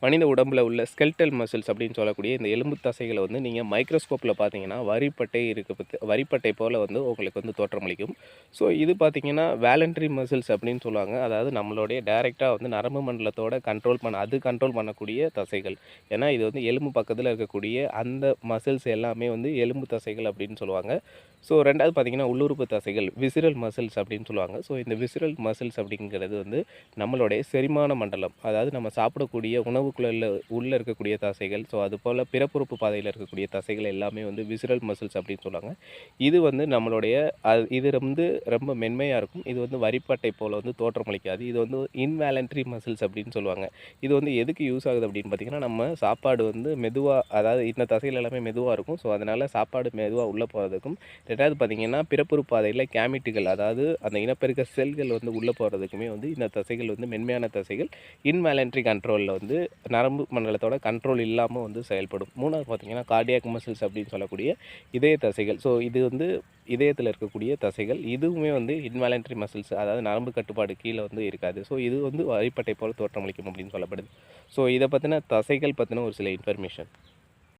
மனித உடம்பில் உள்ள ஸ்கெல்டல் மசில்ஸ் அப்படின்னு சொல்லக்கூடிய இந்த எலும்பு தசைகளை வந்து நீங்கள் மைக்ரோஸ்கோப்பில் பார்த்தீங்கன்னா வரிப்பட்டை போல் வந்து உங்களுக்கு வந்து தோற்றமளிக்கும். ஸோ இது பார்த்தீங்கன்னா வேலண்ட்ரி மசில்ஸ் அப்படின்னு சொல்லுவாங்க. அதாவது நம்மளுடைய டைரெக்டாக வந்து நரம்பு மண்டலத்தோட கண்ட்ரோல் பண்ணக்கூடிய தசைகள். ஏன்னா இது வந்து எலும்பு பக்கத்தில் இருக்கக்கூடிய அந்த மசில்ஸ் எல்லாமே வந்து எலும்பு தசைகள் அப்படின்னு சொல்லுவாங்க. ஸோ 2வது பார்த்தீங்கன்னா உள்ளுறுப்பு தசைகள் விசிரல் மசில்ஸ் அப்படின்னு சொல்லுவாங்க. ஸோ இந்த விசிரல் மசில்ஸ் அப்படிங்கிறது வந்து நம்மளுடைய செரிமான மண்டலம், அதாவது நம்ம சாப்பிடக்கூடிய உணவுக்குள்ள உள்ளே இருக்கக்கூடிய தசைகள். ஸோ அதுபோல் பிறப்புறுப்பு பாதையில் இருக்கக்கூடிய தசைகள் எல்லாமே வந்து விசிரல் மசில்ஸ் அப்படின்னு சொல்லுவாங்க. இது வந்து நம்மளுடைய இது வந்து ரொம்ப மென்மையாக இருக்கும். இது வந்து வரிப்பட்டை போல் வந்து தோற்றமளிக்காது. இது வந்து இன்வாலன்ட்ரி மசில்ஸ் அப்படின்னு சொல்லுவாங்க. இது வந்து எதுக்கு யூஸ் ஆகுது அப்படின்னு பார்த்தீங்கன்னா, நம்ம சாப்பாடு வந்து மெதுவாக, அதாவது இந்த தசைகள் எல்லாமே மெதுவாக இருக்கும். ஸோ அதனால் சாப்பாடு மெதுவாக உள்ளே போகிறதுக்கும், 2வது பார்த்தீங்கன்னா பிறப்புறுப்பு பாதையில் கேமிட்டுகள், அதாவது அந்த இனப்பெருக்க செல்கள் வந்து உள்ளே போகிறதுக்குமே வந்து இந்த தசைகள் வந்து மென்மையான தசைகள் இன்வாலன்ட்ரி கண்ட்ரோலில் வந்து நரம்பு மண்டலத்தோட கண்ட்ரோல் இல்லாமல் வந்து செயல்படும். 3வது பார்த்தீங்கன்னா கார்டியாக் மசில்ஸ் அப்படின்னு சொல்லக்கூடிய இதய தசைகள். ஸோ இது வந்து இதயத்தில் இருக்கக்கூடிய தசைகள். இதுவுமே வந்து இன்வாலன்ட்ரி மசில்ஸ், அதாவது நரம்பு கட்டுப்பாடு கீழே வந்து இருக்காது. ஸோ இது வந்து வரிப்பட்டை போல் தோற்றமளிக்கும் அப்படின்னு சொல்லப்படுது. ஸோ இதை பற்றின தசைகள் பற்றின ஒரு சில இன்ஃபர்மேஷன்.